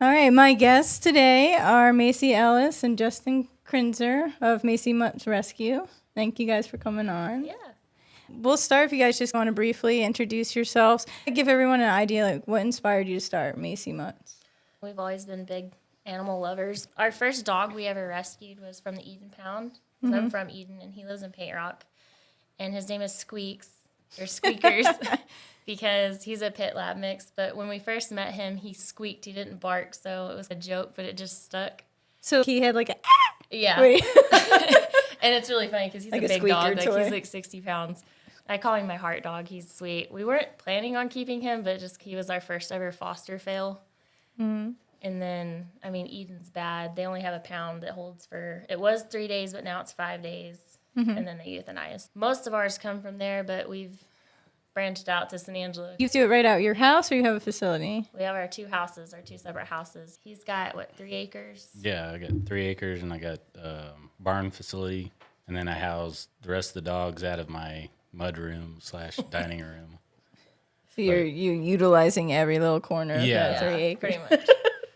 All right, my guests today are Macey Ellis and Justin Krinzer of Macey Mutts Rescue. Thank you guys for coming on. Yeah. We'll start if you guys just want to briefly introduce yourselves. Give everyone an idea, like what inspired you to start Macey Mutts? We've always been big animal lovers. Our first dog we ever rescued was from the Eden Pound. I'm from Eden, and he lives in Paint Rock. And his name is Squeaks, or Squeakers, because he's a pit lab mix. But when we first met him, he squeaked. He didn't bark, so it was a joke, but it just stuck. So he had like a Yeah. Wait. And it's really funny because he's Like a a big dog. squeaker toy. He's like 60 pounds. I call him my heart dog. He's sweet. We weren't planning on keeping him, but just he was our first ever foster fail. Mm-hmm. And then, Eden's bad. They only have a pound that holds for, it was 3 days, but now it's 5 days. Mm-hmm. And then they euthanize. Most of ours come from there, but we've branched out to San Angelo. You do it right out your house, or you have a facility? We have our two houses, our two separate houses. He's got, 3 acres? Yeah, I got 3 acres, and I got barn facility, and then I house the rest of the dogs out of my mudroom / dining room. So you're utilizing every little corner of Yeah. that 3 acres. Pretty much.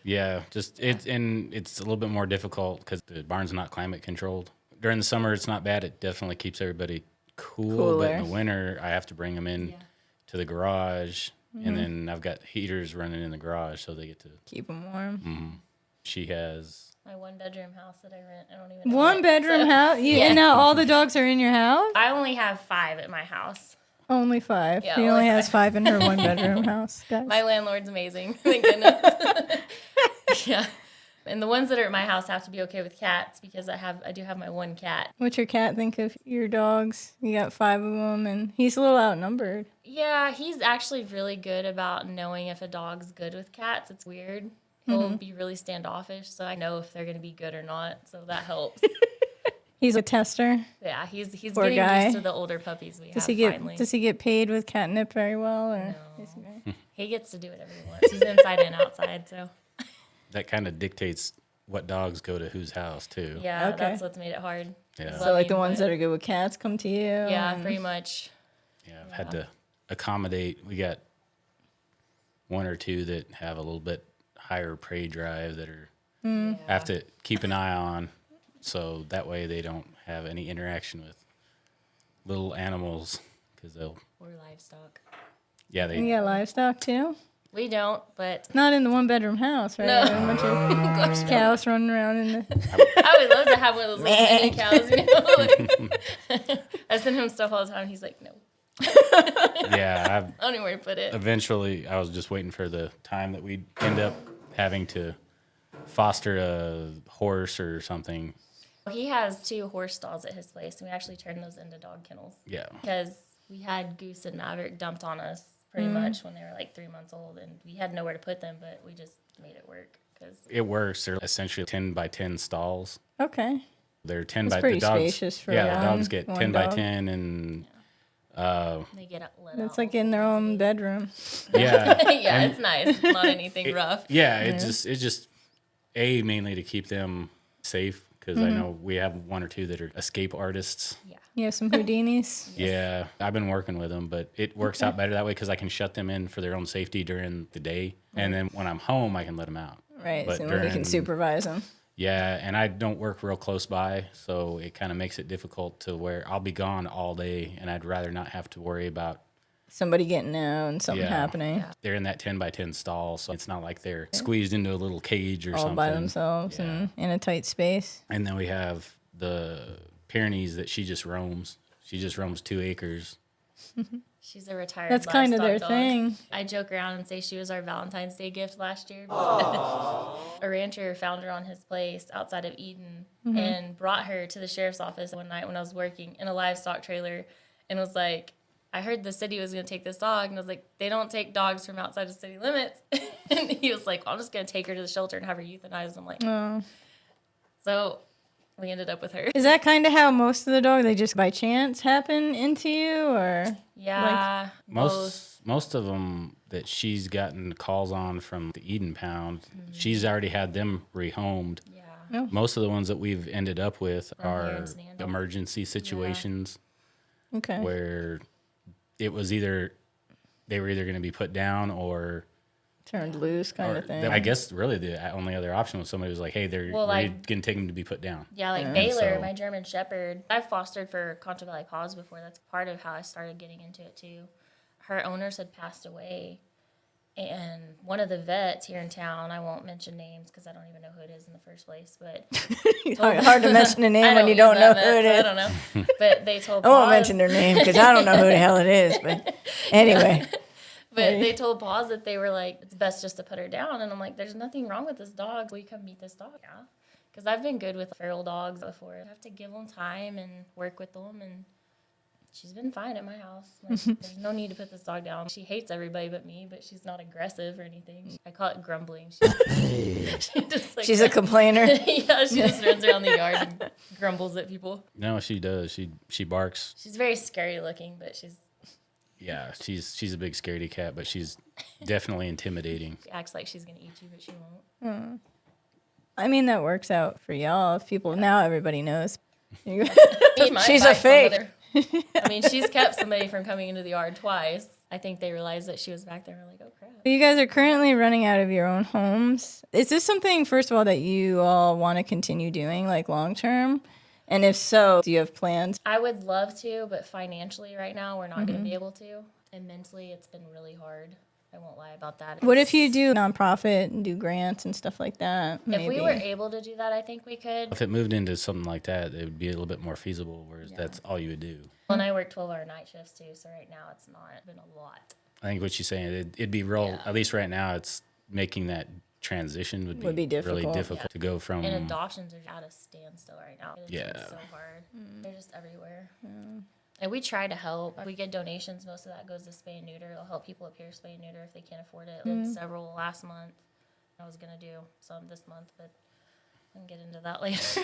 Yeah, it's a little bit more difficult because the barn's not climate controlled. During the summer, it's not bad. It definitely keeps everybody cool. But in the winter, I have to bring them in to the garage, and then I've got heaters running in the garage so they get to Keep them warm. She has. My 1-bedroom house that I rent. I don't even know. One bedroom house? And now all the dogs are in your house? I only have 5 at my house. Only 5. Yeah, She only only has 5. 5 in her 1-bedroom house, guys. My landlord's amazing. Thank goodness. Yeah. And the ones that are at my house have to be okay with cats because I do have my 1 cat. What's your cat think of your dogs? You got 5 of them, and he's a little outnumbered. Yeah, he's actually really good about knowing if a dog's good with cats. It's weird. He'll be really standoffish, so I know if they're going to be good or not, so that helps. He's a tester. Yeah, he's Poor getting guy. used to the older puppies we Does have finally. he get paid with catnip very well? Or No. He gets to do whatever he wants. He's inside and outside, so. That kind of dictates what dogs go to whose house, too. Yeah, Okay. that's what's made it hard. Yeah. So like the ones that are good with cats come to you? Yeah, and- pretty much. Yeah, I've had to accommodate. We got 1 or 2 that have a little bit higher prey drive that are I have to keep an eye on, so that way they don't have any interaction with little animals because they'll. Or livestock. Yeah, You got livestock too? We don't, but Not in the 1-bedroom house, right? No. A bunch of gosh, no. cows running around in the... I would love to have one of those little mini cows, you know? I send him stuff all the time. He's like, no. Yeah, I don't know where to put it. eventually I was just waiting for the time that we'd end up having to foster a horse or something. He has 2 horse stalls at his place, and we actually turned those into dog kennels Yeah. because we had Goose and Maverick dumped on us pretty much when they were 3 months old, and we had nowhere to put them, but we just made it work. Cause It works. They're essentially 10 by 10 stalls. Okay. They're 10 That's by pretty the dogs. spacious for the one- dogs get one 10 by dog. 10 and they get let It's out. like in their own bedroom. yeah. Yeah, it's nice. It's not anything rough. Yeah, it's just mainly to keep them safe because I know we have 1 or 2 that are escape artists. Yeah. You have some Houdinis? Yeah, I've been working with them, but it works out better that way because I can shut them in for their own safety during the day, and then when I'm home, I can let them out. Right, But so we can during- supervise them. Yeah, and I don't work real close by, so it kind of makes it difficult to where I'll be gone all day, and I'd rather not have to worry about. Somebody getting out and something happening. They're in that 10 by 10 stall, so it's not like they're squeezed into a little cage or All something. by themselves and in a tight space. And then we have the Pyrenees that she just roams. She just roams 2 acres. She's a retired That's kind of their livestock dog. thing. I joke around and say she was our Valentine's Day gift last year. A rancher found her on his place outside of Eden and brought her to the sheriff's office one night when I was working in a livestock trailer and was like, I heard the city was going to take this dog. And I was like, they don't take dogs from outside of city limits. And he was like, well, I'm just going to take her to the shelter and have her euthanized. I'm like, Oh. So we ended up with her. Is that kind of how most of the dogs, they just by chance happen into you? Or Yeah. both. Most of them that she's gotten calls on from the Eden Pound, she's already had them rehomed. Yeah. Most of the ones that we've ended up with From here are in San Diego. emergency situations Okay. where it was either they were either going to be put down or turned loose kind of thing. I guess really the only other option was somebody was like, hey, they're going to take them to be put down. Yeah, like Baylor, my German Shepherd. I've fostered for Contra Valley Paws before. That's part of how I started getting into it too. Her owners had passed away. And one of the vets here in town, I won't mention names because I don't even know who it is in the first place, but... hard to mention a name when you don't know who it is. I don't know. But they told I won't mention their name because I don't know who the hell it is, but anyway. But they told Paws that they were like, it's best just to put her down. And I'm like, there's nothing wrong with this dog. Will you come meet this dog? Yeah. Because I've been good with feral dogs before. I have to give them time and work with them, and she's been fine at my house. Like, there's no need to put this dog down. She hates everybody but me, but she's not aggressive or anything. I call it grumbling. She's a complainer. Yeah, she just runs around the yard and grumbles at people. No, she does. She barks. She's very scary looking, but she's... Yeah, she's a big scaredy cat, but she's definitely intimidating. She acts like she's going to eat you, but she won't. I mean, that works out for y'all. If people, now everybody knows. She's a fake. I mean, she's kept somebody from coming into the yard twice. I think they realized that she was back there and were like, oh, crap. You guys are currently running out of your own homes. Is this something, first of all, that you all want to continue doing, like long term? And if so, do you have plans? I would love to, but financially right now, we're not going to be able to. And mentally, it's been really hard. I won't lie about that. What if you do nonprofit and do grants and stuff like that? If we were able to do that, I think we could. If it moved into something like that, it would be a little bit more feasible, whereas that's all you would do. And I work 12-hour night shifts too, so right now it's not been a lot. I think what she's saying, it'd be real, at least right now, it's making that transition would be difficult. Really difficult to go from. And adoptions are at a standstill right now. It's so hard. They're just everywhere. And we try to help. We get donations. Most of that goes to spay and neuter. It'll help people appear spay and neuter if they can't afford it. Did several last month. I was going to do some this month, but I can get into that later.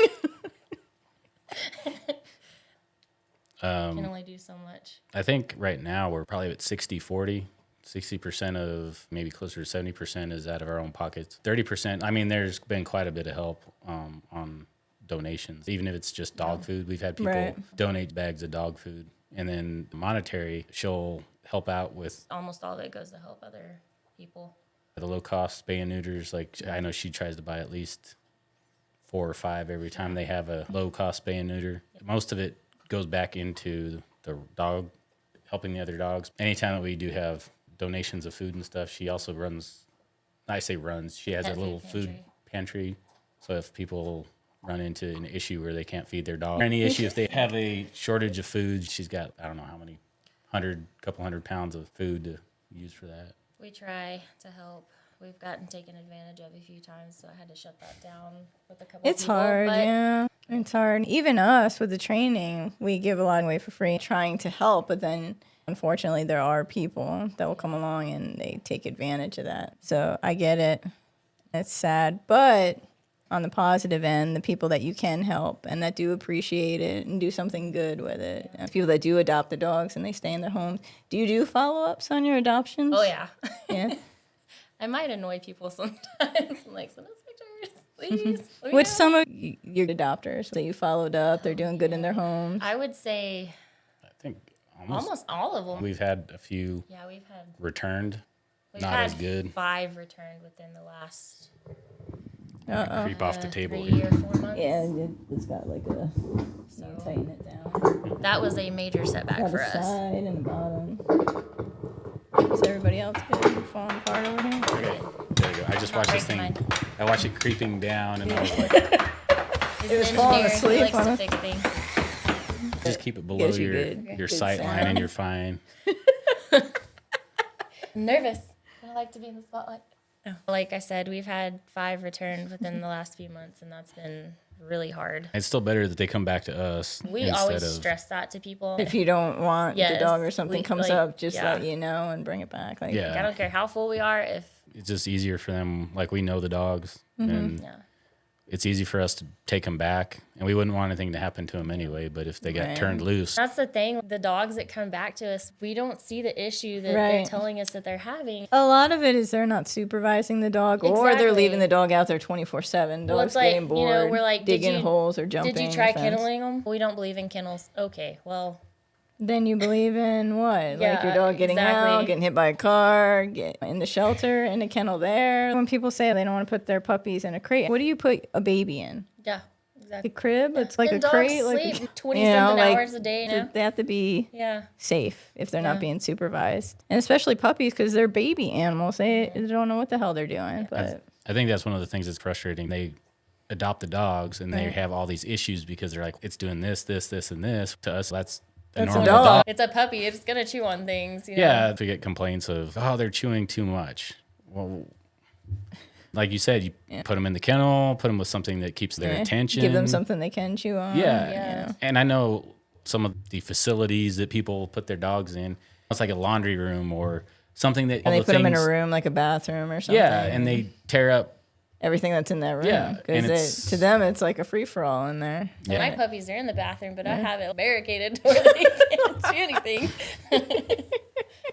Can only do so much. I think right now we're probably at 60-40. 60% of, maybe closer to 70% is out of our own pockets. 30%, I mean, there's been quite a bit of help on donations. Even if it's just dog food, we've had people donate bags of dog food. And then monetary, she'll help out with. Almost all of it goes to help other people. The low-cost spay and neuters, like I know she tries to buy at least 4 or 5 every time they have a low-cost spay and neuter. Most of it goes back into the dog, helping the other dogs. Anytime that we do have donations of food and stuff, she also runs, I say runs, she has a little food pantry. So if people run into an issue where they can't feed their dog, or any issue if they have a shortage of food, she's got, I don't know how many, couple hundred pounds of food to use for that. We try to help. We've gotten taken advantage of a few times, so I had to shut that down with a couple of people. It's hard, yeah. It's hard. Even us with the training, we give a lot away for free, trying to help, but then unfortunately there are people that will come along and they take advantage of that. So I get it. It's sad, but on the positive end, the people that you can help and that do appreciate it and do something good with it, and people that do adopt the dogs and they stay in their homes. Do you do follow-ups on your adoptions? Oh, yeah. Yeah. I might annoy people sometimes. I'm like, send us pictures, please. Which some of your adopters that you followed up, they're doing good in their homes? I would say I think almost all of them. We've had a few we've had returned, we've not had as good. 5 returned within the last Creep off the table 3 or 4 months. Yeah, it's got like a, tighten it down. That was a major setback Got for the us. side and the bottom. Is everybody else good? Falling apart over here? There you go. I just watched this thing. Mine. I watched it creeping down, and I was like, He's It was an falling engineer. asleep He likes on to us. fix things. just keep it below Gives you your good sight line, sound. and you're fine. I'm nervous. I like to be in the spotlight. Like I said, we've had 5 returned within the last few months, and that's been really hard. It's still better that they come back to us. We instead always of, stress that to people. If you don't want the Yes, dog or something we- comes like, up, just yeah. let you know and bring it back. Like, Yeah. I don't care how full we are. If It's just easier for them. Like, we know the dogs, and yeah. it's easy for us to take them back, and we wouldn't want anything to happen to them anyway. But if they got Right. turned loose, That's the thing. The dogs that come back to us, we don't see the issue that they're Right. telling us that they're having. a lot of it is they're not supervising the dog, or they're Exactly. leaving the dog out there 24/7. Well, Dogs it's like, getting bored, we're like, digging holes or jumping. Did you try the fence. kenneling them? We don't believe in kennels. Okay, well, Then you believe in what? Like Yeah, your dog getting exactly. out, getting hit by a car, get in the shelter, in a kennel there. When people say they don't want to put their puppies in a crate, what do you put a baby in? Yeah, A exactly. crib? It's like And a dogs crate? sleep Like 20-something hours a day, you know? They have to be Yeah. safe if they're Yeah. not being supervised. And especially puppies because they're baby animals. They don't know what the hell they're doing. But I think that's one of the things that's frustrating. They adopt the dogs and they Right. have all these issues because they're like, it's doing this, this, this, and this. To us, that's a That's a normal dog. dog. It's a puppy. It's going to chew on things, you know? Yeah, we get complaints of, oh, they're chewing too much. Well, like you said, you put them in the kennel, put them with something that keeps their yeah, attention. give them something they can chew on. Yeah. Yeah. And I know some of the facilities that people put their dogs in, it's like a laundry room or something that And they put them in a room like a bathroom or something. Yeah, and they tear up. Everything that's in that room. Yeah, and Because to them, it's like a free-for-all in there. So my Yeah. puppies are in the bathroom, but I have it barricaded to where they can't do anything.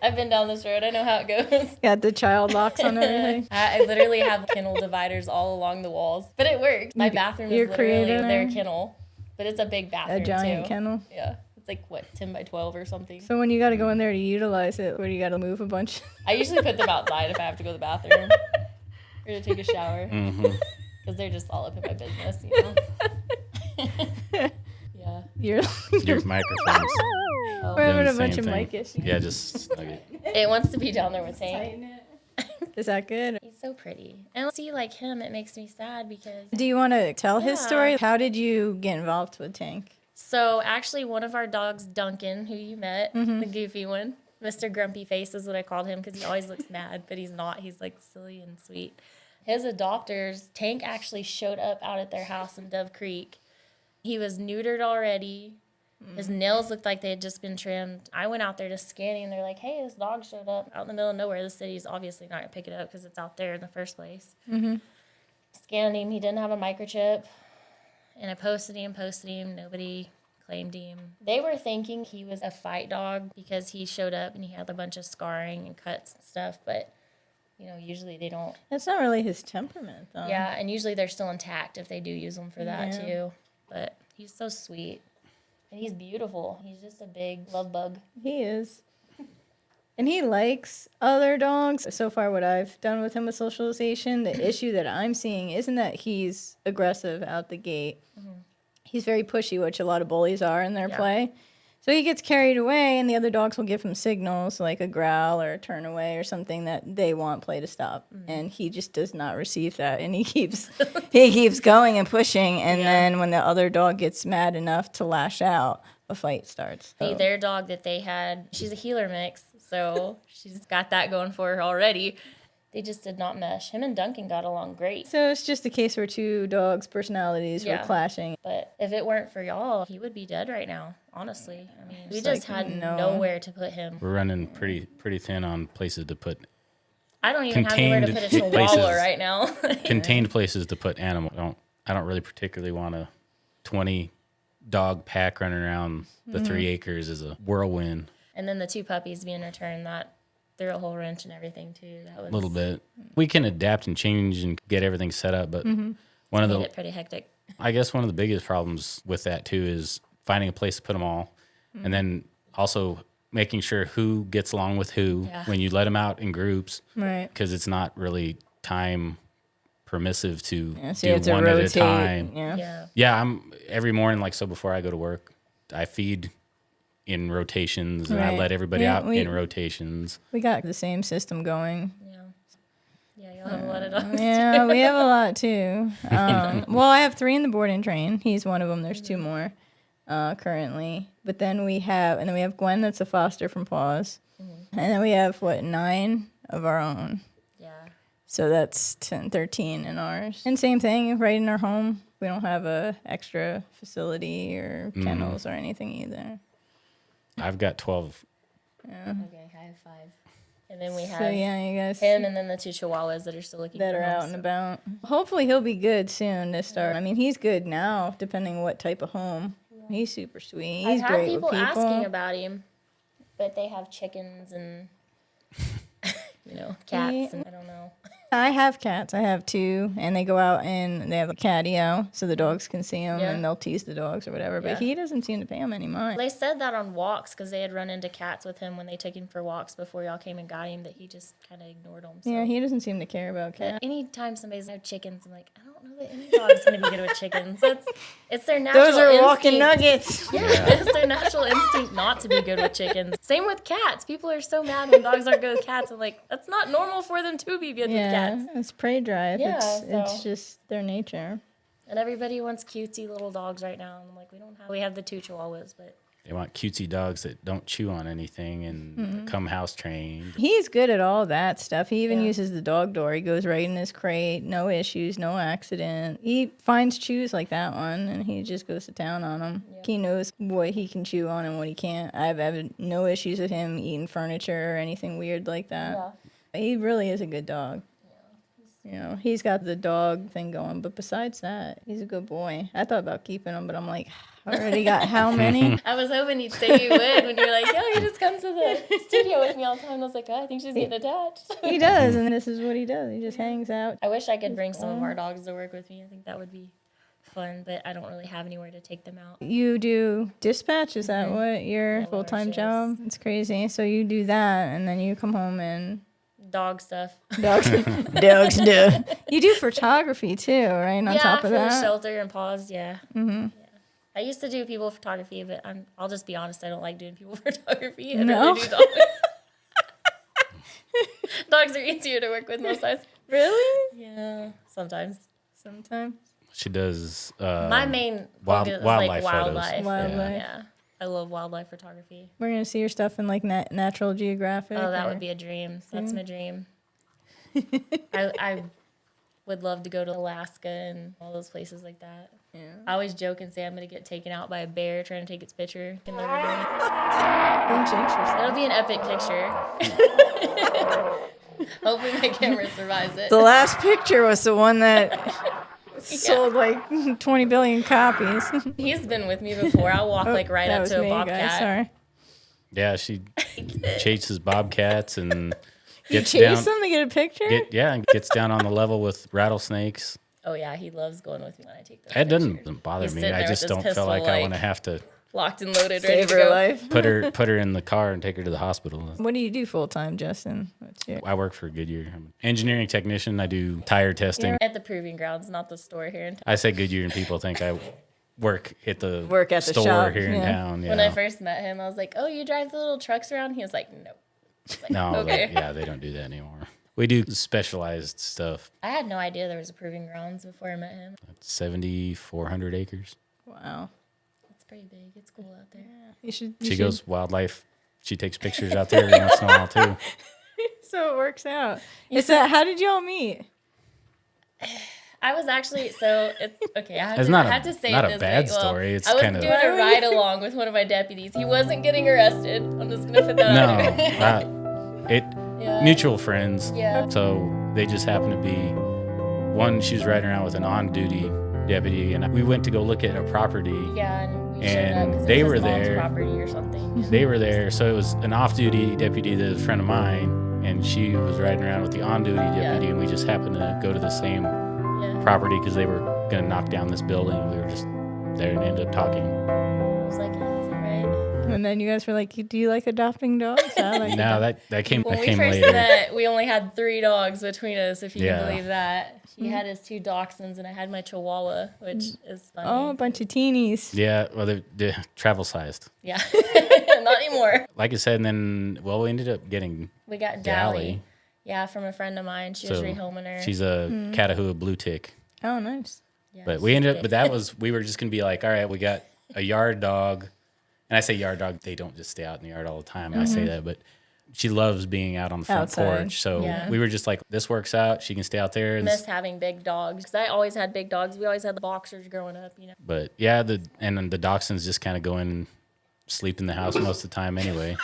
I've been down this road. I know how it goes. Got the child locks on everything. I literally have kennel dividers all along the walls, but it works. My bathroom You're is literally creative their now. kennel, but it's a big bathroom A giant too. kennel. Yeah, it's like what 10 by 12 or something. So when you got to go in there to utilize it, where do you got to move a bunch? I usually put them outside if I have to go to the bathroom or to take a shower because they're just all up in my business, you know. Yeah. You're Your microphones. Oh. We're having doing a the bunch same of thing. mic issues. Yeah, just snug it. It wants to be down there with Tank. Tighten it. Is that good? He's so pretty. And see, like him, it makes me sad because. Do you want to tell his Yeah. story? How did you get involved with Tank? So actually, one of our dogs, Duncan, who you met, the goofy one, Mr. Grumpy Face is what I called him because he always looks mad, but he's not. He's like silly and sweet. His adopters, Tank actually showed up out at their house in Dove Creek. He was neutered already. His nails looked like they had just been trimmed. I went out there to scanning, and they're like, hey, this dog showed up out in the middle of nowhere. The city's obviously not going to pick it up because it's out there in the first place. Scanned him. He didn't have a microchip. And I posted him. Nobody claimed him. They were thinking he was a fight dog because he showed up and he had a bunch of scarring and cuts and stuff. But, you know, usually they don't. That's not really his temperament, though. Yeah, and usually they're still intact if they do use them for that, Yeah. too. But he's so sweet. And he's beautiful. He's just a big love bug. He is. And he likes other dogs. So far, what I've done with him with socialization, the issue that I'm seeing isn't that he's aggressive out the gate. He's very pushy, which a lot of bullies are in their Yeah. play. So he gets carried away, and the other dogs will give him signals like a growl or a turn away or something that they want play to stop. And he just does not receive that, and he keeps going and pushing. And then when the other dog gets mad enough to lash out, a fight starts. See, So- their dog that they had, she's a healer mix, so she's got that going for her already. They just did not mesh. Him and Duncan got along great. So it's just a case where two dogs' personalities were Yeah. clashing. But if it weren't for y'all, he would be dead right now, honestly. I mean, we It's just like, had no. nowhere to put him. We're running pretty thin on places to put I don't even have anywhere to put a Contained chihuahua places. right now. contained places to put animals. I don't really particularly want a 20 dog pack running around the 3 acres is a whirlwind And then the 2 puppies being returned, that threw a whole wrench and everything, too. That was a little bit. We can adapt and change and get everything set up, but one of made the it pretty hectic. I guess one of the biggest problems with that too is finding a place to put them all, and then also making sure who gets along with who Yeah. when you let them out in groups, Right. because it's not really time permissive to Yeah, so do you have to one rotate. at a time. Yeah. Yeah. Yeah, I'm every morning, like, so before I go to work, I feed in rotations and I Right. let everybody Yeah, out in rotations. We got the same system going. Yeah. Yeah, y'all have a lot of dogs. Yeah, we have a lot too. Well, I have 3 in the board and train. He's one of them. There's 2 more currently. But then we have Gwen, that's a foster from Paws. And then we have 9 of our own. Yeah. So that's 10, 13 in ours. And same thing, right in our home. We don't have a extra facility or kennels or anything either. I've got 12. Okay, I have 5. And then we have So yeah, you guys him and then the 2 chihuahuas that are still looking that for are out homes. and about. Hopefully he'll be good soon to start. I mean, he's good now, depending what type of home. He's super sweet. He's I've had great people with people. asking about him, but they have chickens and cats, and I don't know. I have cats. I have 2, and they go out and they have a catio so the dogs can see them, Yeah. and they'll tease the dogs or whatever. But Yeah. he doesn't seem to pay them any mind. They said that on walks because they had run into cats with him when they took him for walks before y'all came and got him, that he just kind of ignored them. So. Yeah, he doesn't seem to care about But cats. anytime somebody's have chickens, I'm like, I don't know that any dog's going to be good with chickens. It's their natural Those are walking instinct. nuggets. Yeah, it's their natural instinct not to be good with chickens. Same with cats. People are so mad when dogs aren't good with cats. I'm like, that's not normal for them to be good with Yeah, cats. it's prey drive. Yeah, It's so- just their nature. And everybody wants cutesy little dogs right now. And I'm like, we have the 2 chihuahuas, but They want cutesy dogs that don't chew on anything and come house trained. He's good at all that stuff. He even Yeah. uses the dog door. He goes right in his crate, no issues, no accident. He finds chews like that one, and he just goes to town on them. Yeah. He knows what he can chew on and what he can't. I've had no issues with him eating furniture or anything weird like that. He really is a good dog. You know, he's got the dog thing going, but besides that, he's a good boy. I thought about keeping him, but I'm like, I already got how many? I was hoping you'd say you would when you were like, yo, he just comes to the studio with me all the time. I was like, oh, I think she's getting attached. He does, and this is what he does. He just hangs out. I wish I could bring some of our dogs to work with me. I think that would be fun, but I don't really have anywhere to take them out. You do dispatch? Is that what your Yeah, full-time shifts. job? It's crazy. So you do that, and then you come home and Dog stuff. dogs do. You do photography too, right? On top for of the that, shelter and paws, yeah. Mm-hmm. Yeah. I used to do people photography, but I'll just be honest, I don't like doing people photography. I'd No? rather do dogs. Dogs are easier to work with most times. really? Yeah, sometimes. Sometimes. She does My main wild- focus is wildlife like photos. wildlife. Wildlife. Yeah. I love wildlife photography. We're gonna see your stuff in like Natural Geographic. Oh, that or- would be a dream. That's my dream. I would love to go to Alaska and all those places like that. Yeah. I always joke and say I'm going to get taken out by a bear trying to take its picture in the ravine. That's interesting. It'll be an epic picture. Hopefully my camera survives it. The last picture was the one that sold like 20 billion copies. He's been with me before. I'll walk like right That up was to a me, bobcat. guys. Sorry. Yeah, she chases bobcats and gets Chase down. them to get a picture? And gets down on the level with rattlesnakes. Oh yeah, he loves going with me when I take those That pictures. doesn't bother He's me. sitting I there just with his don't feel like pistol, I want to have to locked and loaded, ready Save to her go. life. put her in the car and take her to the hospital. What do you do full time, Justin? What's your... I work for Goodyear. I'm an engineering technician. I do tire testing. At the proving grounds, not the store here in town. I say Goodyear, and people think I work at the Work at the store shop, here in yeah. town. Yeah. When I first met him, I was like, "Oh, you drive the little trucks around?" He was like, "No." no, Okay. they don't do that anymore. We do specialized stuff. I had no idea there was a proving grounds before I met him. 7,400 acres. Wow. It's pretty big. It's cool out there. You should. She goes wildlife. She takes pictures out there every once in a while too. So it works out. Is that how did y'all meet? I was actually okay. I It's have to say not it a this bad way. Well, story. It's I was kind of doing a ride along with one of my deputies. He wasn't getting arrested. I'm just gonna put that out there. Yeah. Mutual friends. Yeah. So they just happened to be one. She was riding around with an on-duty deputy, and we went to go look at a property. Yeah, and we And showed up 'cause they it was were his mom's there. property or something. They were there, so it was an off-duty deputy that was a friend of mine, and she was riding around with the on-duty deputy, and we just happened to go to the same Yeah. property because they were going to knock down this building. And we were just there and ended up talking. I was like, yeah, he's all right. And then you guys were like, "Do you like adopting dogs?" I like No, that came When that we came first later. met, we only had 3 dogs between us, if you Yeah. can believe that. He had his 2 dachshunds, and I had my chihuahua, which is funny. Oh, a bunch of teenies. Yeah, well, they're travel sized. Yeah. Not anymore. Like I said, and then we ended up getting We got Dally. Dally. Yeah, from a friend of mine. She was rehoming her. She's a Catahoula blue tick. Oh, nice. Yeah, But we she's ended up, big. but that was, we were just going to be like, all right, we got a yard dog. And I say yard dog, they don't just stay out in the yard all the time. I say that, but she loves being out on the front Outside. porch. So Yeah. we were just like, this works out. She can stay out there. Miss having big dogs because I always had big dogs. We always had the boxers growing up, you know. But yeah, and then the dachshunds just kind of go in and sleep in the house most of the time anyway.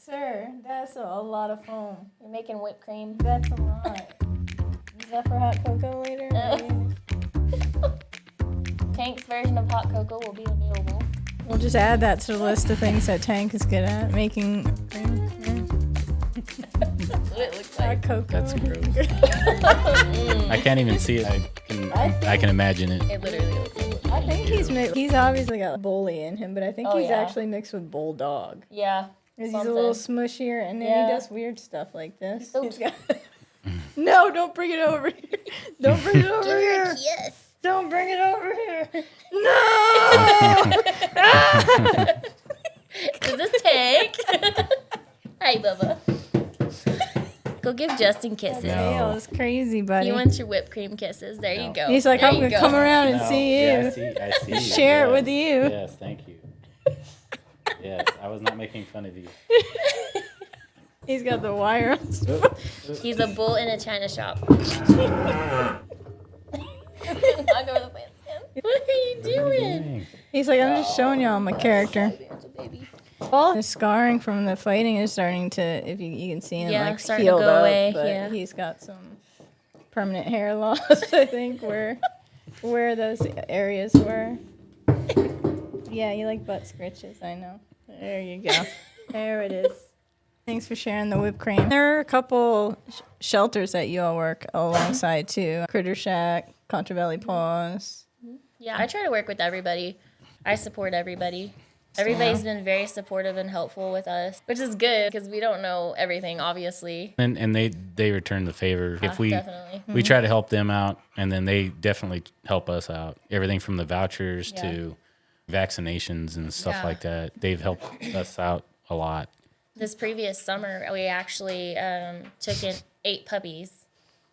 Sir, that's a lot of foam. You're making whipped cream. That's a lot. Is that for hot cocoa later? Tank's version of hot cocoa will be available. We'll just add that to the list of things that Tank is good at, making cream. Yeah. That's what it looks like. Cocoa. That's gross. I can't even see it. I can imagine it. It literally looks like. I think he's obviously got bully in him, but I think Oh, he's yeah. actually mixed with bulldog. Yeah. 'Cause he's a little smushier, and then Yeah. he does weird stuff like this. So He's got- No, don't bring it over here. Don't bring it over here. Yes. Don't bring it over here. No. Does this take? Hi, Bubba. Go give Justin kisses. Dale is crazy, buddy. He wants your whipped cream kisses. There you go. He's like, There I'm you gonna go. come around and No, see you. yeah, I see. Share it with you. Yes, thank you. Yes, I was not making fun of you. He's got the wire on. He's a bull in a china shop. Knock over the plant stand. What are you doing? He's like, I'm just showing y'all my character. All the scarring from the fighting is starting to, if you can see him, Yeah, like starting to healed go up, away, but yeah. he's got some permanent hair loss. I think where those areas were. Yeah, you like butt scritches. I know. There you go. There it is. Thanks for sharing the whipped cream. There are a couple shelters that you all work alongside too. Critter Shack, Contravalley Paws. Yeah, I try to work with everybody. I support everybody. Everybody's been very supportive and helpful with us, which is good because we don't know everything, obviously. And they return the favor. If we Definitely. we try to help them out, and then they definitely help us out. Everything from the vouchers to vaccinations and stuff Yeah. like that. They've helped us out a lot. This previous summer, we actually took in 8 puppies.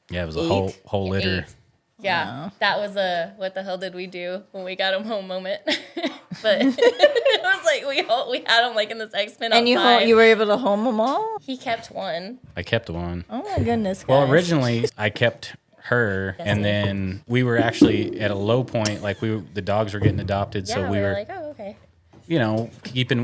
Yeah, it was a whole litter. 8. Yeah, that was a what the hell did we do when we got him home moment. But it was like we had him like in this X-Men And outside. you were able to home them all? He kept one. I kept one. Oh my goodness, guys. Well, originally I kept her, and then we were actually at a low point. Like the dogs were getting adopted, Yeah, so we were like, oh, okay.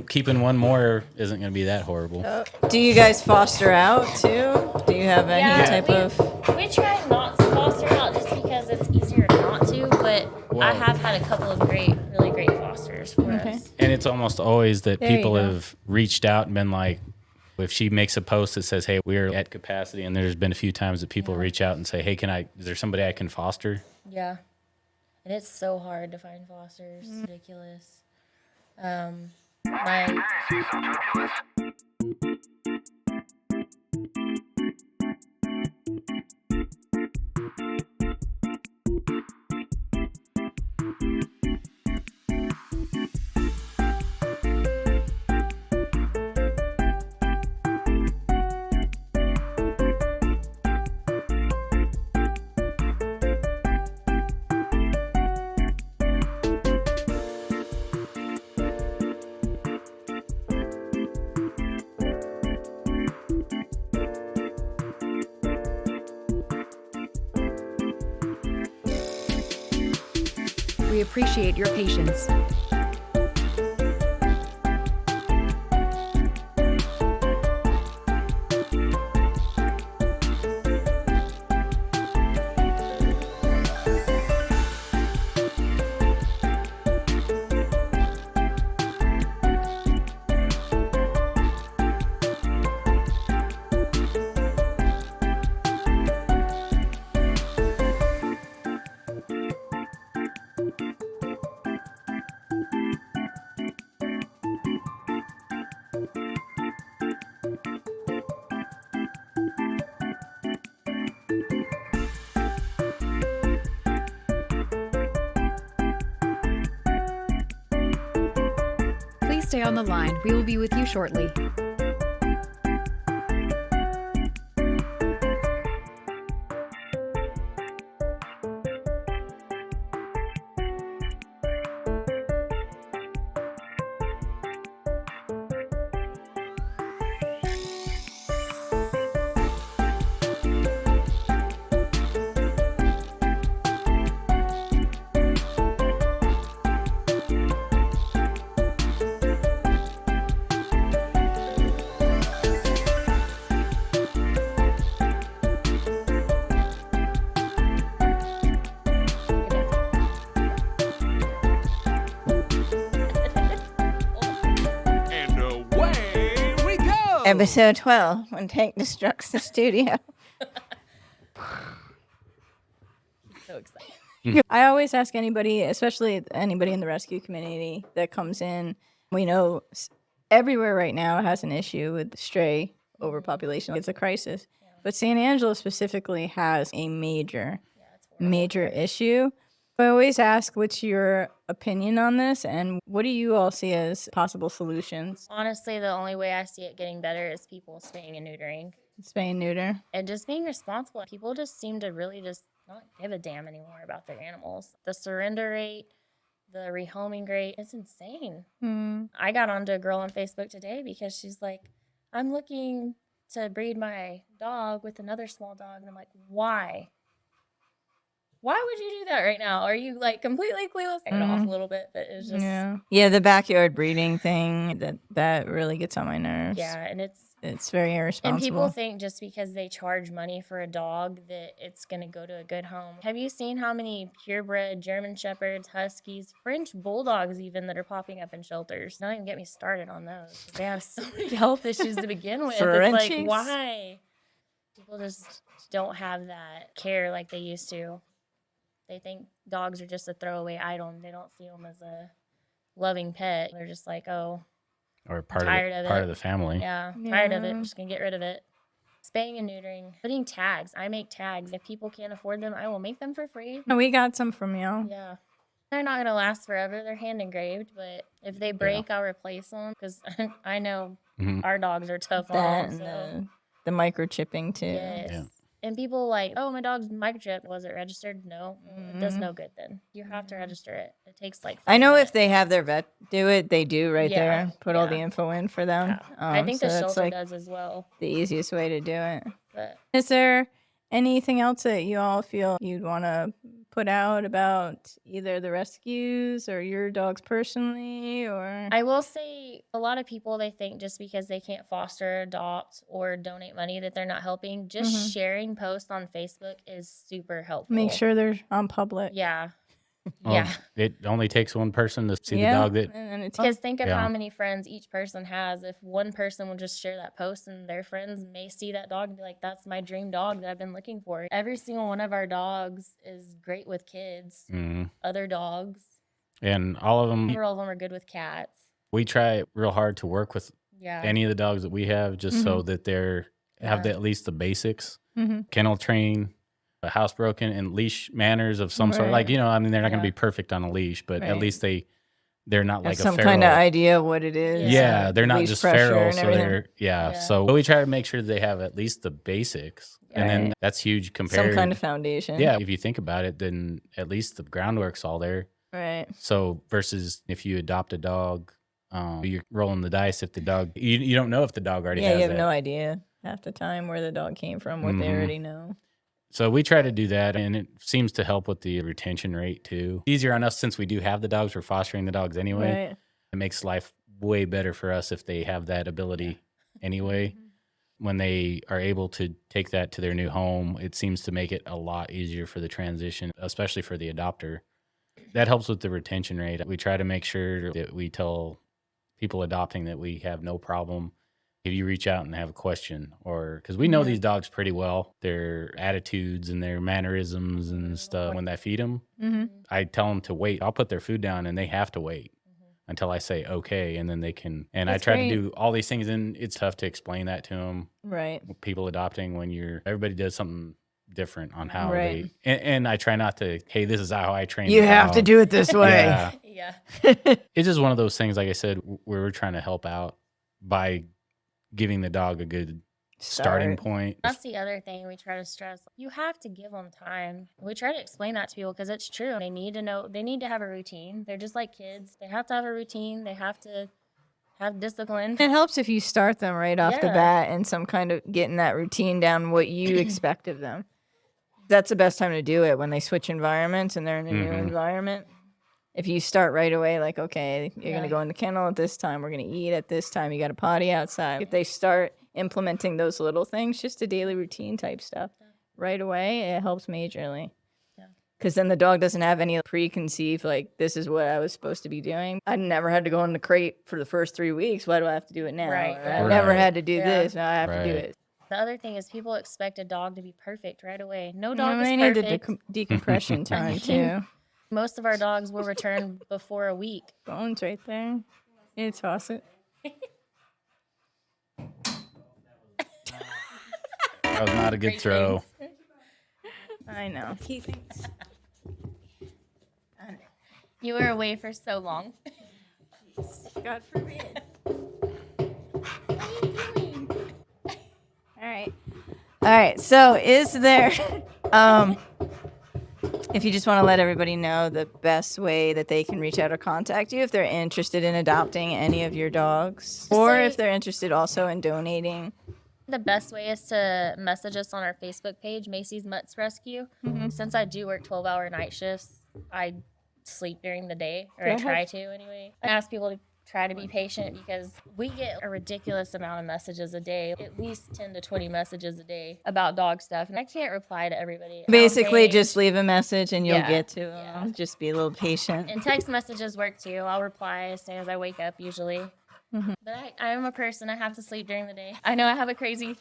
keeping one more isn't going to be that horrible. Do you guys foster out too? Do you have any type of? We try not to foster out just because it's easier not to, but I have had a couple of really great fosters for us. And it's almost always that There you people go. have reached out and been like, if she makes a post that says, "Hey, we're at capacity," and there's been a few times that people reach out and say, "Hey, is there somebody I can foster?" Yeah. And it's so hard to find fosters. It's ridiculous. My We appreciate your patience. Please stay on the line. We will be with you shortly. Episode 12, when Tank destructs the studio. So excited. I always ask anybody, especially anybody in the rescue community that comes in. We know everywhere right now has an issue with stray overpopulation. It's a crisis. But San Angelo specifically has a major issue. I always ask, what's your opinion on this, and what do you all see as possible solutions? Honestly, the only way I see it getting better is people spaying and neutering. Spay and neuter. And just being responsible. People just seem to really just not give a damn anymore about their animals. The surrender rate, the rehoming rate, it's insane. I got onto a girl on Facebook today because she's like, I'm looking to breed my dog with another small dog. And I'm like, why? Why would you do that right now? Are you like completely clueless? I got off a little bit, but it was just Yeah, the backyard breeding thing, that really gets on my nerves. yeah, and It's very irresponsible. and people think just because they charge money for a dog that it's going to go to a good home. Have you seen how many purebred German Shepherds, Huskies, French Bulldogs even that are popping up in shelters? Don't even get me started on those. They have so many health issues to begin with. It's like, Frenchies? why? People just don't have that care like they used to. They think dogs are just a throwaway item. They don't see them as a loving pet. They're just like, oh, Or part tired of of the, part it. of the family. yeah, tired of it. I'm just going to get rid of it. Spaying and neutering. Putting tags. I make tags. If people can't afford them, I will make them for free. No, we got some from you. Yeah. They're not going to last forever. They're hand engraved, but if they break, I'll replace them because I know our dogs are tough That on and them. So. the microchipping too. Yes. Yeah. And people like, oh, my dog's microchip. Was it registered? No. It does no good then. You have to register it. It takes like 5 I know minutes. if they have their vet do it, they do right Yeah, there. Put all the yeah. info in for them. Yeah. I think the so that's shelter like does as well. the easiest way to do it. But Is there anything else that you all feel you'd want to put out about either the rescues or your dogs personally, or I will say a lot of people, they think just because they can't foster, adopt, or donate money that they're not helping. Just sharing posts on Facebook is super helpful. make sure they're on public? Yeah. Well, Yeah. It only takes one person to see Yeah, the dog that. and then it's Because think of Yeah. how many friends each person has. If one person will just share that post and their friends may see that dog and be like, that's my dream dog that I've been looking for. Every single one of our dogs is great with kids, other dogs. And all of them, Several of them are good with cats. we try real hard to work with Yeah. any of the dogs that we have just so that they're have Yeah. at least the basics. Kennel train, a housebroken, and leash manners of some sort. Right. Like, I mean, they're not going to Yeah. be perfect on a leash, but at Right. least they're not have like a some feral. kind of idea what it is. Yeah, they're not leash just pressure feral. and So everything. they're Yeah. So we try to make sure they have at least the basics, and then Right. that's huge compared. Some kind of foundation. Yeah, if you think about it, then at least the groundwork's all there. Right. So versus if you adopt a dog, you're rolling the dice if the dog you don't know if the dog already Yeah, has you have that. no idea half the time where the dog came from, what they already know. So we try to do that, and it seems to help with the retention rate too. Easier on us since we do have the dogs. We're fostering the dogs anyway. Right. It makes life way better for us if they have that ability anyway. When they are able to take that to their new home, it seems to make it a lot easier for the transition, especially for the adopter. That helps with the retention rate. We try to make sure that we tell people adopting that we have no problem if you reach out and have a question, or because we know these dogs pretty well, their attitudes and their mannerisms and stuff. When I feed them, I tell them to wait. I'll put their food down and they have to wait until I say okay, and then they can. And That's I try great. to do all these things, and it's tough to explain that to them. Right. People adopting when everybody does something different on how Right. and I try not to. Hey, this is how I train. You the have to dog. do it this way. Yeah. Yeah. It's just one of those things, like I said, where we're trying to help out by giving the dog a good starting point. That's the other thing we try to stress. You have to give them time. We try to explain that to people because it's true. They need to know, they need to have a routine. They're just like kids. They have to have a routine. They have to have discipline. It helps if you start them right off the Yeah. bat and some kind of getting that routine down, what you expect of them. That's the best time to do it when they switch environments and they're in a new environment. If you start right away, like, okay, you're going to go in the kennel at this time, we're going to eat at this time, you got to potty outside. If they start implementing those little things, just a daily routine type stuff right away, it helps majorly. Yeah. Because then the dog doesn't have any preconceived, like, this is what I was supposed to be doing. I never had to go in the crate for the first 3 weeks. Why do I have to do it now? Right, Or I right. never had to do Yeah. this. Now I have to do Right. it. The other thing is people expect a dog to be perfect right away. No You dog is need the perfect. decompression time, too. Most of our dogs will return before a week. Bones right there. You toss it. That was not a good Great throw. I know. He thinks. You were away for so long. God forbid. All right. So, is there, if you just want to let everybody know the best way that they can reach out or contact you if they're interested in adopting any of your dogs, or Say- if they're interested also in donating. The best way is to message us on our Facebook page, Macey's Mutts Rescue. Since I do work 12-hour night shifts, I sleep during the day, or I Go try ahead. to anyway. I ask people to try to be patient because we get a ridiculous amount of messages a day, at least 10 to 20 messages a day about dog stuff. And I can't reply to everybody. Basically, Nowadays- just leave a message and you'll Yeah, get to them. Just be a little patient. And text messages work too. I'll reply as soon as I wake up usually. But I am a person. I have to sleep during the day. I know I have a crazy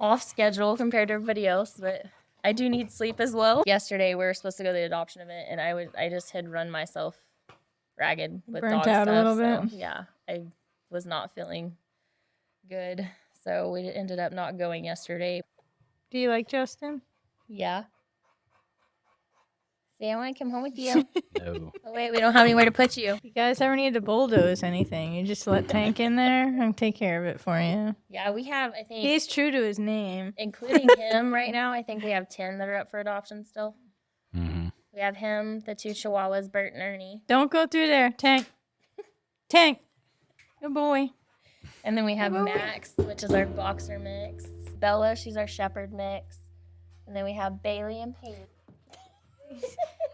off schedule compared to everybody else, but I do need sleep as well. Yesterday we were supposed to go to the adoption event, and I just had run myself ragged with Burnt dog out a stuff. little So, bit. yeah, I was not feeling good, so we ended up not going yesterday. Do you like Justin? Yeah. See, I want to come home with you. No. Oh wait, we don't have anywhere to put you. You guys ever need to bulldoze anything? You just let Tank in there and take care of it for you. Yeah, we have. I think He's true to his name. including him right now, I think we have 10 that are up for adoption still. Mm-hmm. We have him, the 2 Chihuahuas, Bert and Ernie. Don't go through there, Tank. Tank. Good boy. And then we have Max, which is our boxer mix. Bella, she's our shepherd mix. And then we have Bailey and Paige.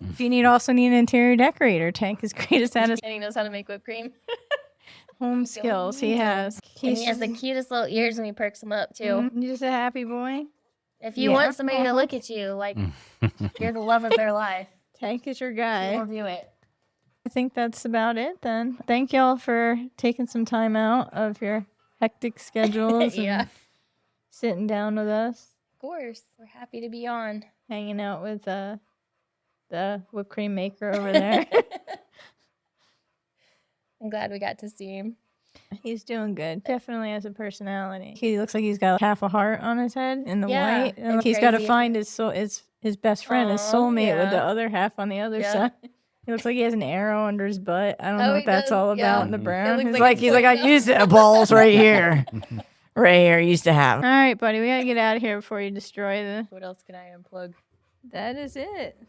If you also need an interior decorator, Tank is great at that. And he knows how to make whipped cream. Home skills he has. And he has the cutest little ears when he perks them up, too. He's just a happy boy. If you want somebody to look at you like you're the love of their life, Tank is your guy. we'll do it. I think that's about it then. Thank y'all for taking some time out of your hectic schedules Yeah. and sitting down with us, Of course. We're happy to be on. hanging out with the whipped cream maker over there. I'm glad we got to see him. He's doing good. Definitely has a personality. He looks like he's got half a heart on his head in the Yeah, white. And it's he's got to crazy. find his best friend, his Aw, soulmate, with the yeah. other half on the other Yeah. side. He looks like he has an arrow under his butt. I don't Oh, know he what that's does, all yeah. about in the brown. looks He's like like, he's I pointing used to balls right here. Right here, used to have. All right, buddy, we got to get out of here before you destroy the... What else can I unplug? That is it.